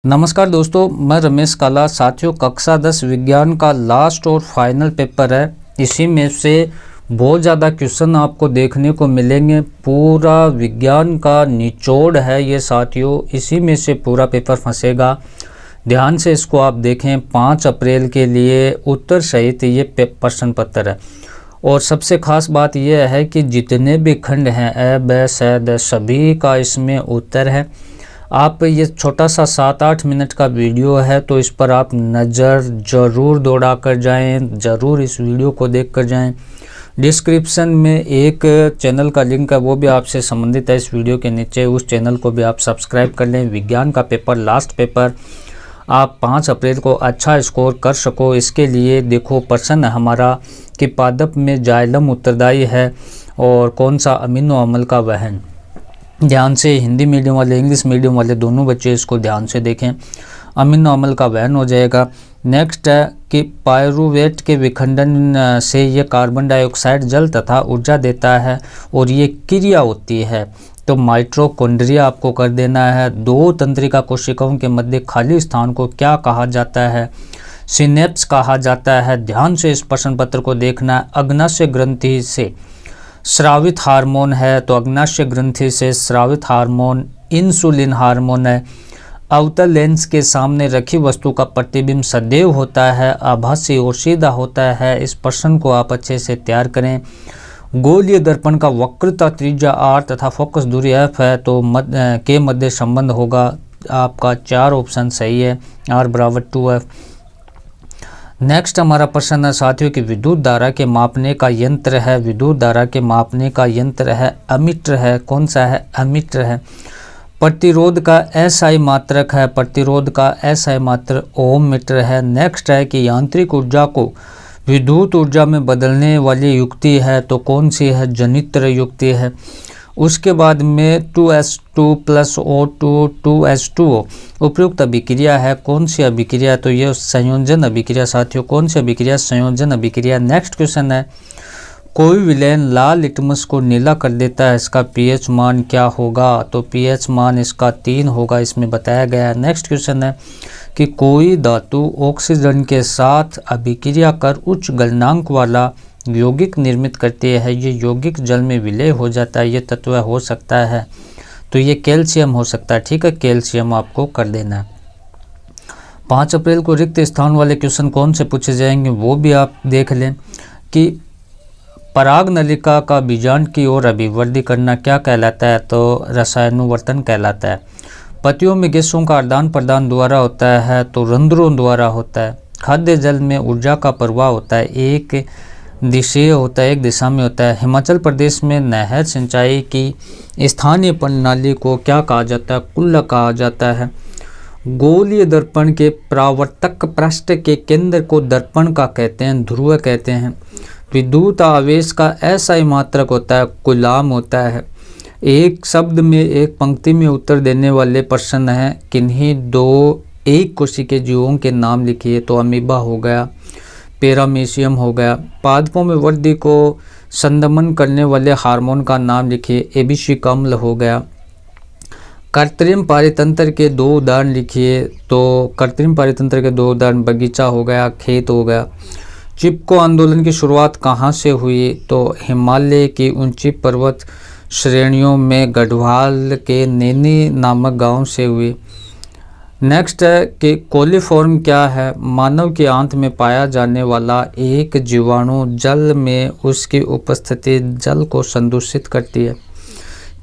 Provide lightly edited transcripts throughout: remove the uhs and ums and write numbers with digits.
नमस्कार दोस्तों, मैं रमेश काला। साथियों, कक्षा 10 विज्ञान का लास्ट और फाइनल पेपर है। इसी में से बहुत ज़्यादा क्वेश्चन आपको देखने को मिलेंगे। पूरा विज्ञान का निचोड़ है ये साथियों, इसी में से पूरा पेपर फंसेगा। ध्यान से इसको आप देखें। 5 अप्रैल के लिए उत्तर सहित ये प्रश्न पत्र है। और सबसे खास बात यह है कि जितने भी खंड हैं अ, ब, स, द सभी का इसमें उत्तर है। आप ये छोटा सा 7-8 मिनट का वीडियो है, तो इस पर आप नज़र ज़रूर दौड़ा कर जाएँ, ज़रूर इस वीडियो को देख कर जाएँ। डिस्क्रिप्शन में एक चैनल का लिंक है, वो भी आपसे संबंधित है। इस वीडियो के नीचे उस चैनल को भी आप सब्सक्राइब कर लें। विज्ञान का पेपर, लास्ट पेपर, आप 5 अप्रैल को अच्छा स्कोर कर सको, इसके लिए देखो प्रश्न है हमारा कि पादप में जाइलम उत्तरदायी है और कौन सा अमीनो अम्ल का वहन। ध्यान से हिंदी मीडियम वाले, इंग्लिश मीडियम वाले दोनों बच्चे इसको ध्यान से देखें। अमीनो अम्ल का वहन हो जाएगा। नेक्स्ट है कि पायरुवेट के विखंडन से ये कार्बन डाइऑक्साइड जल तथा ऊर्जा देता है और ये क्रिया होती है। तो माइटोकॉन्ड्रिया आपको कर देना है। 2 तंत्रिका कोशिकाओं के मध्य खाली स्थान को क्या कहा जाता है? सिनेप्स कहा जाता है। ध्यान से इस प्रश्न पत्र को देखना है। अग्नाशय ग्रंथि से स्रावित हार्मोन है, तो अग्नाशय ग्रंथि से स्रावित हार्मोन इंसुलिन हार्मोन है। अवतल लेंस के सामने रखी वस्तु का प्रतिबिंब सदैव होता है, आभासी और सीधा होता है। इस प्रश्न को आप अच्छे से तैयार करें। गोलीय दर्पण का वक्रता त्रिज्या r तथा फोकस दूरी f है, तो के मध्य संबंध होगा। आपका 4 ऑप्शन सही है, r बराबर 2f। नेक्स्ट हमारा प्रश्न है साथियों कि विद्युत धारा के मापने का यंत्र है। विद्युत धारा के मापने का यंत्र है अमीटर है। कौन सा है? अमीटर है। प्रतिरोध का एसआई मात्रक है। प्रतिरोध का एसआई मात्रक ओम मीटर है। नेक्स्ट है कि यांत्रिक ऊर्जा को विद्युत ऊर्जा में बदलने वाली युक्ति है, तो कौन सी है? जनित्र युक्ति है। उसके बाद में 2s2 + O2 2s2O उपयुक्त अभिक्रिया है। कौन सी अभिक्रिया? तो ये संयोजन अभिक्रिया साथियों। कौन सी अभिक्रिया? संयोजन अभिक्रिया। नेक्स्ट क्वेश्चन है, कोई विलयन लाल लिटमस को नीला कर देता है, इसका pH मान क्या होगा? तो pH मान इसका 3 होगा, इसमें बताया गया है। नेक्स्ट क्वेश्चन है कि कोई धातु ऑक्सीजन के साथ अभिक्रिया कर उच्च गलनांक वाला यौगिक निर्मित करती है। ये यौगिक जल में विलय हो जाता है। ये तत्व हो सकता है, तो ये कैल्शियम हो सकता है। ठीक है, कैल्शियम आपको कर देना है। 5 अप्रैल को रिक्त स्थान वाले क्वेश्चन कौन से पूछे जाएंगे वो भी आप देख लें कि पराग नलिका का बीजांड की ओर अभिवृद्धि करना क्या कहलाता है? तो रसायनुवर्तन कहलाता है। पत्तियों में गैसों का आदान प्रदान द्वारा होता है, तो रंध्रों द्वारा होता है। खाद्य जल में ऊर्जा का प्रवाह होता है, एक दिशीय होता है, एक दिशा में होता है। हिमाचल प्रदेश में नहर सिंचाई की स्थानीय प्रणाली को क्या कहा जाता है? कुल्ला कहा जाता है। गोलीय दर्पण के परावर्तक पृष्ठ के केंद्र को दर्पण का कहते हैं, ध्रुव कहते हैं। विद्युत आवेश का एसआई मात्रक होता है, कूलाम होता है। एक शब्द में, एक पंक्ति में उत्तर देने वाले प्रश्न हैं। किन्हीं 2 एक कोशिकीय जीवों के नाम लिखिए, तो अमीबा हो गया, पैरामीशियम हो गया। पादपों में वृद्धि को संदमन करने वाले हार्मोन का नाम लिखिए, एबिसिक अम्ल हो गया। कृत्रिम पारितंत्र के 2 उदाहरण लिखिए, तो कृत्रिम पारितंत्र के 2 उदाहरण बगीचा हो गया, खेत हो गया। चिपको आंदोलन की शुरुआत कहाँ से हुई? तो हिमालय की ऊंची पर्वत श्रेणियों में गढ़वाल के नैनी नामक गांव से हुई। नेक्स्ट है कि कोलिफॉर्म क्या है? मानव की आंत में पाया जाने वाला एक जीवाणु, जल में उसकी उपस्थिति जल को संदूषित करती है।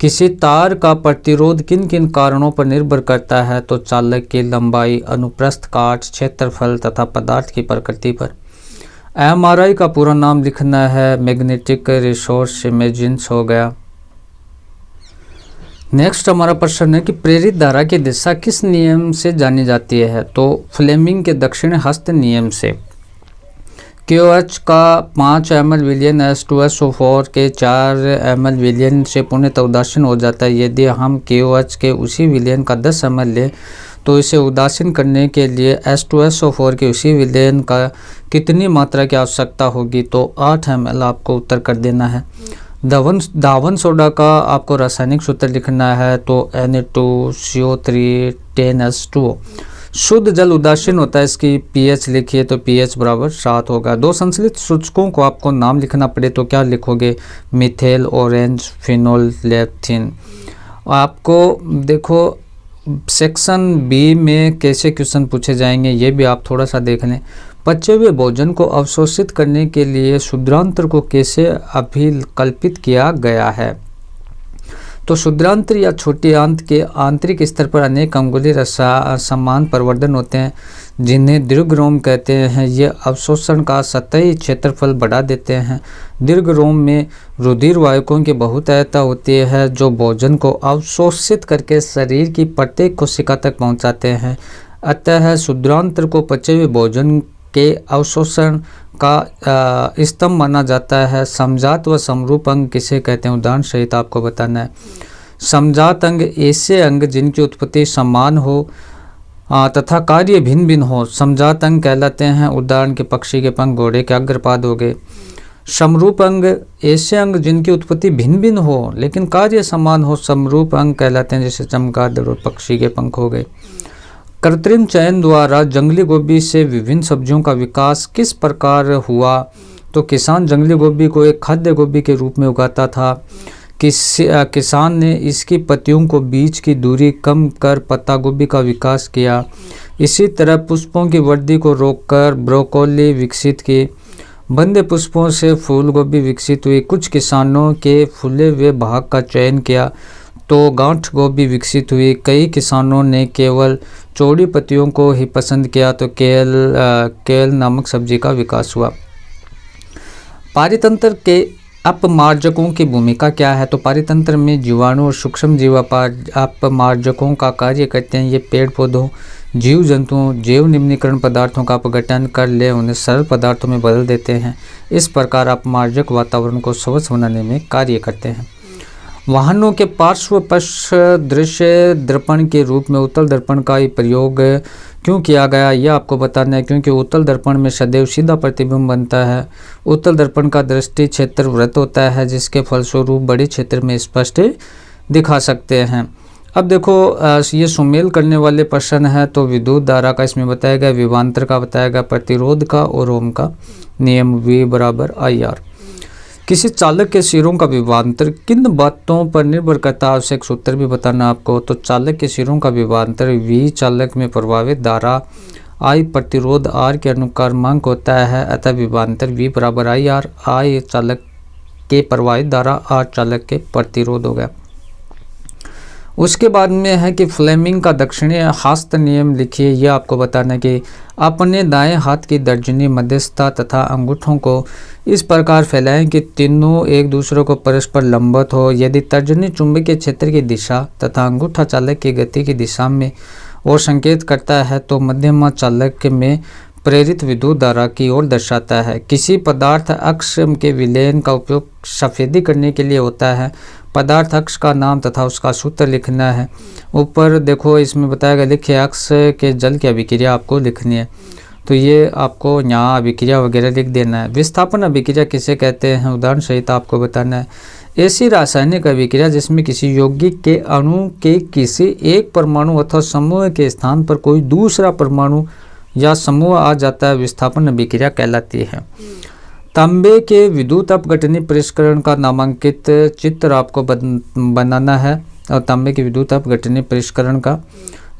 किसी तार का प्रतिरोध किन किन कारणों पर निर्भर करता है? तो चालक की लंबाई, अनुप्रस्थ काट, क्षेत्रफल तथा पदार्थ की प्रकृति पर। एमआरआई का पूरा नाम लिखना है, मैग्नेटिक रिसोर्स इमेजिंग हो गया। नेक्स्ट हमारा प्रश्न है कि प्रेरित धारा की दिशा किस नियम से जानी जाती है? तो फ्लेमिंग के दक्षिण हस्त नियम से। KOH का 5 ml विलयन H2SO4 के 4 ml विलयन से पूर्णतः उदासीन हो जाता है। यदि हम KOH के उसी विलयन का 10 ml लें, तो इसे उदासीन करने के लिए H2SO4 के उसी विलयन का कितनी मात्रा की आवश्यकता होगी? तो 8 ml आपको उत्तर कर देना है। दावन सोडा का आपको रासायनिक सूत्र लिखना है तो Na2CO3 10H2O। शुद्ध जल उदासीन होता है, इसकी pH लिखिए तो pH बराबर 7 होगा। 2 संश्लिष्ट सूचकों को आपको नाम लिखना पड़े तो क्या लिखोगे, मिथेल, ऑरेंज, फिनोल, लेप्थिन। आपको देखो सेक्शन बी में कैसे क्वेश्चन पूछे जाएंगे ये भी आप थोड़ा सा देख लें। पचे हुए भोजन को अवशोषित करने के लिए शुद्रांतर को कैसे अभिकल्पित किया गया है। तो शुद्रांतर या छोटी आंत के आंतरिक स्तर पर अनेक अंगुली समान प्रवर्धन होते हैं जिन्हें दीर्घरोम कहते हैं। ये अवशोषण का सतही क्षेत्रफल बढ़ा देते हैं। दीर्घरोम में रुधिर वाहकों की बहुतायता होती है जो भोजन को अवशोषित करके शरीर की प्रत्येक कोशिका तक पहुंचाते हैं। अतः शुद्रांतर को पचे हुए भोजन के अवशोषण का स्तंभ माना जाता है। समजात व समरूप अंग किसे कहते हैं, उदाहरण सहित आपको बताना है। समजात अंग ऐसे अंग जिनकी उत्पत्ति समान हो तथा कार्य भिन्न भिन्न हो, समजात अंग कहलाते हैं। उदाहरण के पक्षी के पंख, घोड़े के अग्रपाद हो गए। समरूप अंग ऐसे अंग जिनकी उत्पत्ति भिन्न भिन्न हो लेकिन कार्य समान हो, समरूप अंग कहलाते हैं, जैसे चमगादड़ और पक्षी के पंख हो गए। कृत्रिम चयन द्वारा जंगली गोभी से विभिन्न सब्जियों का विकास किस प्रकार हुआ, तो किसान जंगली गोभी को एक खाद्य गोभी के रूप में उगाता था। किसान ने इसकी पत्तियों को बीच की दूरी कम कर पत्ता गोभी का विकास किया। इसी तरह पुष्पों की वृद्धि को रोककर ब्रोकोली विकसित की। बंदे पुष्पों से फूल गोभी विकसित हुई। कुछ किसानों के फूले हुए भाग का चयन किया तो गांठ गोभी विकसित हुई। कई किसानों ने केवल चौड़ी पत्तियों को ही पसंद किया तो केल नामक सब्जी का विकास हुआ। पारितंत्र के अपमार्जकों की भूमिका क्या है, तो पारितंत्र में जीवाणु और सूक्ष्म जीव अपमार्जकों का कार्य करते हैं। ये पेड़ पौधों, जीव जंतुओं, जैव निम्नीकरण पदार्थों का अपघटन कर ले उन्हें सरल पदार्थों में बदल देते हैं। इस प्रकार अपमार्जक वातावरण को स्वच्छ बनाने में कार्य करते हैं। वाहनों के पार्श्व पश्च दृश्य दर्पण के रूप में उत्तल दर्पण का ही प्रयोग क्यों किया गया, यह आपको बताना है। क्योंकि उत्तल दर्पण में सदैव सीधा प्रतिबिंब बनता है। उत्तल दर्पण का दृष्टि क्षेत्र वृत्त होता है जिसके फलस्वरूप बड़े क्षेत्र में स्पष्ट दिखा सकते हैं। अब देखो ये सुमेल करने वाले प्रश्न है तो विद्युत धारा का इसमें बताया गया, विभवांतर का बताया गया, प्रतिरोध का और ओम का नियम V बराबर IR। किसी चालक के सिरों का विभवांतर किन बातों पर निर्भर करता है, आवश्यक सूत्र भी बताना आपको। तो चालक के सिरों का विभवांतर V चालक में प्रवाहित धारा I प्रतिरोध R के अनुक्रमांक होता है। अतः विभवांतर V बराबर IR। I चालक के प्रवाहित धारा, R चालक के प्रतिरोध हो गया। उसके बाद में है कि फ्लेमिंग का दक्षिणी हस्त नियम लिखिए। यह आपको बताना है कि अपने दाएं हाथ की तर्जनी, मध्यस्थता तथा अंगूठों को इस प्रकार फैलाएं कि तीनों एक दूसरे को परस्पर लंबवत हो। यदि तर्जनी चुंबकीय क्षेत्र की दिशा तथा अंगूठा चालक की गति की दिशा में और संकेत करता है तो मध्यमा चालक में प्रेरित विद्युत धारा की ओर दर्शाता है। किसी पदार्थ अक्ष के विलयन का उपयोग सफेदी करने के लिए होता है। पदार्थ अक्ष का नाम तथा उसका सूत्र लिखना है। ऊपर देखो इसमें बताया गया, लिखिए अक्ष के जल की अभिक्रिया आपको लिखनी है। तो ये आपको यहाँ अभिक्रिया वगैरह लिख देना है। विस्थापन अभिक्रिया किसे कहते हैं, उदाहरण सहित आपको बताना है। ऐसी रासायनिक अभिक्रिया जिसमें किसी यौगिक के अणु के किसी एक परमाणु अथवा समूह के स्थान पर कोई दूसरा परमाणु या समूह आ जाता है, विस्थापन अभिक्रिया कहलाती है। तांबे के विद्युत अपघटनी परिष्करण का नामांकित चित्र आपको बनाना है और तांबे के विद्युत अपघटनी परिष्करण का।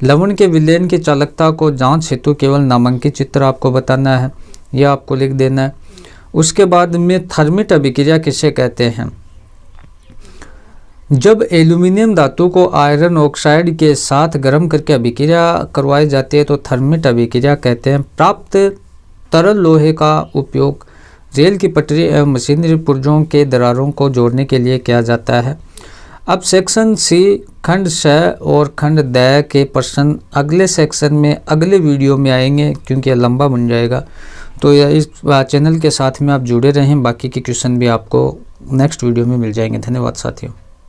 लवण के विलयन की चालकता को जांच हेतु केवल नामांकित चित्र आपको बताना है, यह आपको लिख देना है। उसके बाद में थर्मिट अभिक्रिया किसे कहते हैं, जब एल्यूमिनियम धातु को आयरन ऑक्साइड के साथ गर्म करके अभिक्रिया करवाई जाती है तो थर्मिट अभिक्रिया कहते हैं। प्राप्त तरल लोहे का उपयोग रेल की पटरी एवं मशीनरी पुर्जों के दरारों को जोड़ने के लिए किया जाता है। अब सेक्शन C खंड 6 और खंड द के प्रश्न अगले सेक्शन में अगले वीडियो में आएंगे क्योंकि यह लंबा बन जाएगा। तो इस चैनल के साथ में आप जुड़े रहें, बाकी के क्वेश्चन भी आपको नेक्स्ट वीडियो में मिल जाएंगे। धन्यवाद साथियों।